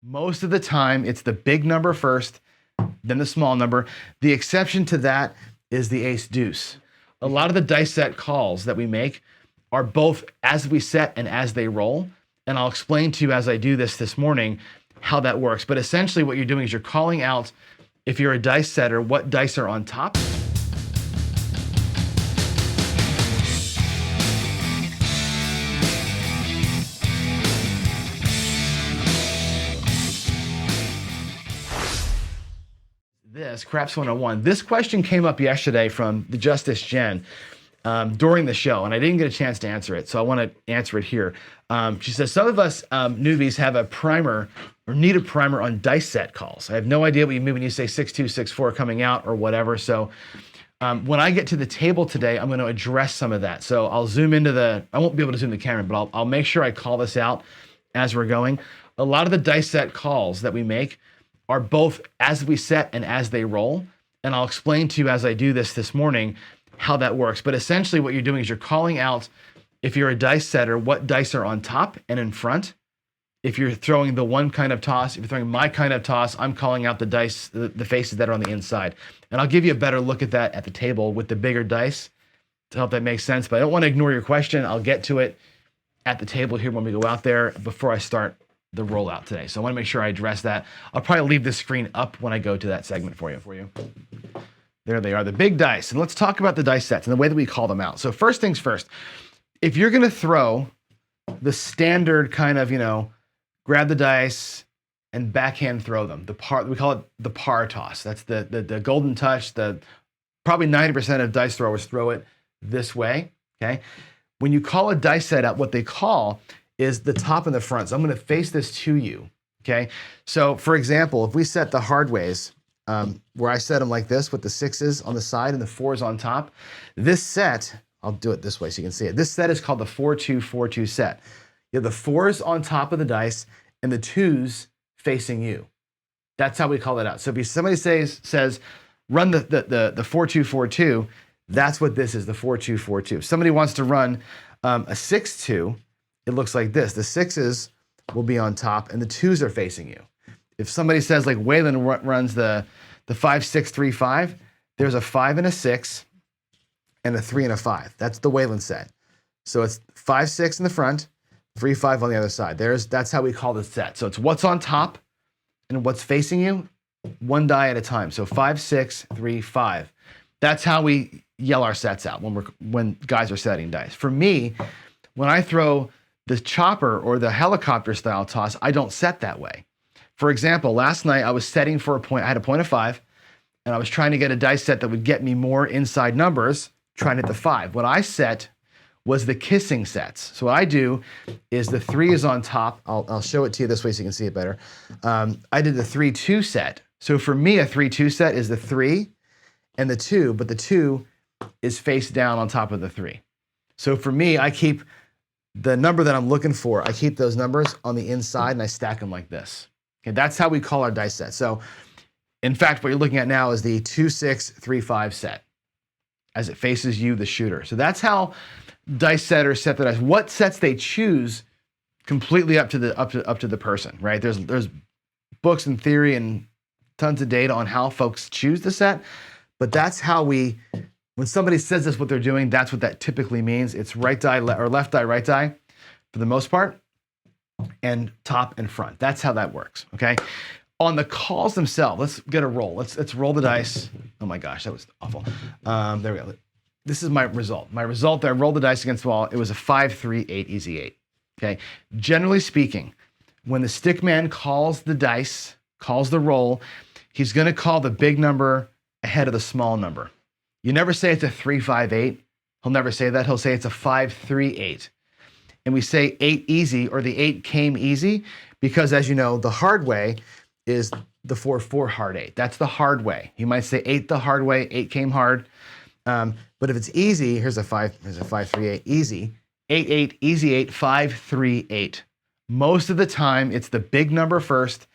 Most of the time, it's the big number first, then the small number. The exception to that is the ace deuce. A lot of the dice set calls that we make are both as we set and as they roll. And I'll explain to you as I do this morning how that works. But essentially what you're doing is you're calling out, if you're a dice setter, what dice are on top. This, Craps 101. This question came up yesterday from the Justice Jen during the show, and I didn't get a chance to answer it, so I want to answer it here. She says, some of us newbies have a primer or need a primer on dice set calls. I have no idea what you mean when you say 6-2, 6-4 coming out or whatever. So when I get to the table today, I'm going to address some of that. So I'll zoom into I won't be able to zoom the camera, but I'll make sure I call this out as we're going. A lot of the dice set calls that we make are both as we set and as they roll. And I'll explain to you as I do this morning how that works. But essentially what you're doing is you're calling out, if you're a dice setter, what dice are on top and in front. If you're throwing the one kind of toss, if you're throwing my kind of toss, I'm calling out the dice, the faces that are on the inside. And I'll give you a better look at that at the table with the bigger dice to help that make sense. But I don't want to ignore your question. I'll get to it at the table here when we go out there before I start the rollout today. So I want to make sure I address that. I'll probably leave this screen up when I go to that segment for you. There they are, the big dice. And let's talk about the dice sets and the way that we call them out. So first things first, if you're going to throw the standard kind of, grab the dice and backhand throw them, we call it the par toss. That's the golden touch. Probably 90% of dice throwers throw it this way, okay? When you call a dice set out, what they call is the top and the front. So I'm going to face this to you, okay? So for example, if we set the hard ways, where I set them like this with the 6s on the side and the 4s on top, this set, I'll do it this way so you can see it. This set is called the 4-2-4-2 set. You have the 4s on top of the dice and the 2s facing you. That's how we call it out. So if somebody says run the 4-2-4-2, that's what this is, the 4-2-4-2. If somebody wants to run a 6-2, it looks like this. The 6s will be on top and the 2s are facing you. If somebody says like Waylon runs the 5-6-3-5, there's a 5 and a 6 and a 3 and a 5. That's the Waylon set. So it's 5-6 in the front, 3-5 on the other side. That's how we call the set. So it's what's on top and what's facing you, one die at a time. So 5-6-3-5. That's how we yell our sets out when guys are setting dice. For me, when I throw the chopper or the helicopter style toss, I don't set that way. For example, last night I was setting for a point. I had a point of 5, and I was trying to get a dice set that would get me more inside numbers, trying to hit the 5. What I set was the kissing sets. So what I do is the 3 is on top. I'll show it to you this way so you can see it better. I did the 3-2 set. So for me, a 3-2 set is the 3 and the 2, but the 2 is face down on top of the 3. So for me, I keep the number that I'm looking for, I keep those numbers on the inside and I stack them like this. Okay, that's how we call our dice set. So in fact, what you're looking at now is the 2-6-3-5 set as it faces you, the shooter. So that's how dice setters set the dice. What sets they choose completely up to the person, right? There's books and theory and tons of data on how folks choose the set, but that's how when somebody says this, what they're doing, that's what that typically means. It's right die or left die, right die for the most part, and top and front. That's how that works, okay? On the calls themselves, let's get a roll. Let's roll the dice. Oh my gosh, that was awful. There we go. This is my result. My result, I rolled the dice against the wall. It was a 5-3-8 easy 8, okay? Generally speaking, when the stick man calls the dice, calls the roll, he's gonna call the big number ahead of the small number. You never say it's a 3-5-8. He'll never say that. He'll say it's a 5-3-8. And we say 8 easy, or the 8 came easy, because as you know, the hard way is the 4-4 hard 8. That's the hard way. He might say 8 the hard way, 8 came hard. But if it's easy, here's a 5-3-8 easy, 8-8 easy 8, 5-3-8. Most of the time, it's the big number first,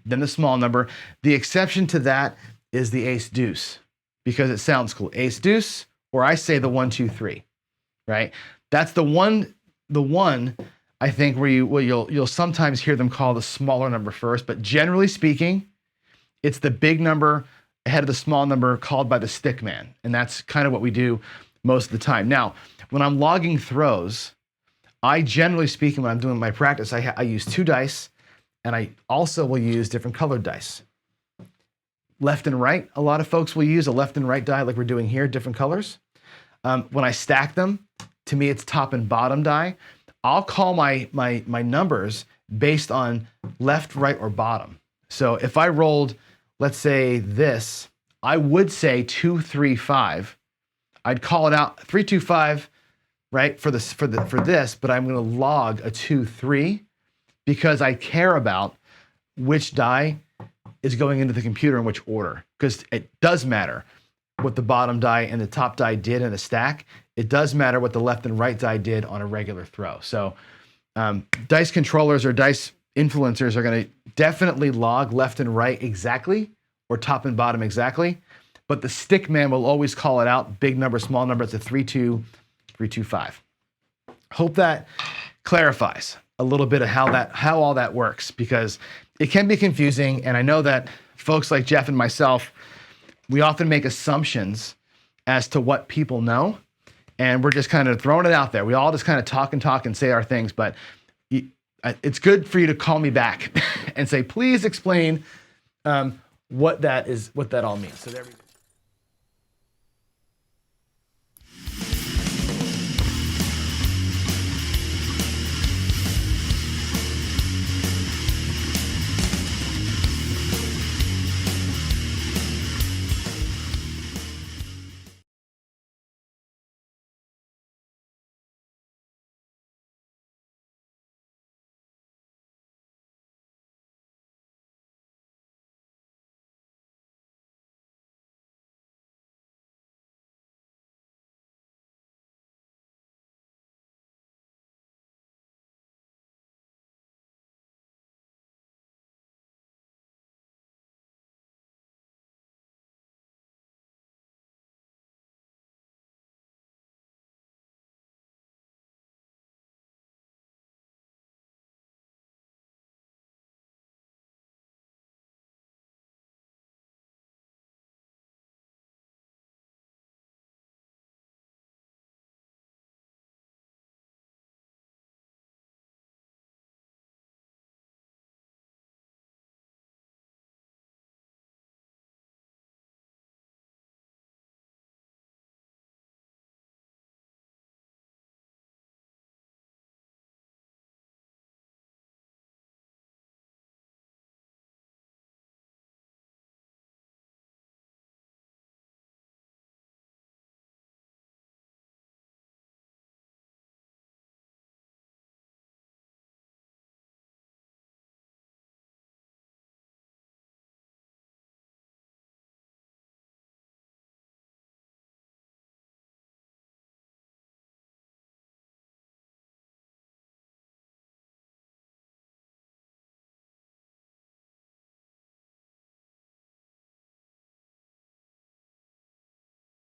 then the small number. The exception to that is the ace deuce, because it sounds cool. Ace deuce, or I say the 1-2-3, right? That's the one I think, where you'll sometimes hear them call the smaller number first, but generally speaking, it's the big number ahead of the small number called by the stick man. And that's kind of what we do most of the time. Now, when I'm logging throws, I generally speaking, when I'm doing my practice, I use 2 dice, and I also will use different colored dice. Left and right, a lot of folks will use a left and right die like we're doing here, different colors. When I stack them, to me it's top and bottom die. I'll call my numbers based on left, right, or bottom. So if I rolled, let's say this, I would say 2, 3, 5. I'd call it out 3, 2, 5, right, for this, but I'm going to log a 2, 3 because I care about which die is going into the computer in which order, because it does matter what the bottom die and the top die did in a stack. It does matter what the left and right die did on a regular throw. So dice controllers or dice influencers are going to definitely log left and right exactly, or top and bottom exactly, but the stick man will always call it out, big number, small number. It's a 3, 2, 3, 2, 5. Hope that clarifies a little bit of how all that works, because it can be confusing. And I know that folks like Jeff and myself, we often make assumptions as to what people know, and we're just kind of throwing it out there. We all just kind of talk and say our things, but it's good for you to call me back and say, please explain what that all means. So there we go.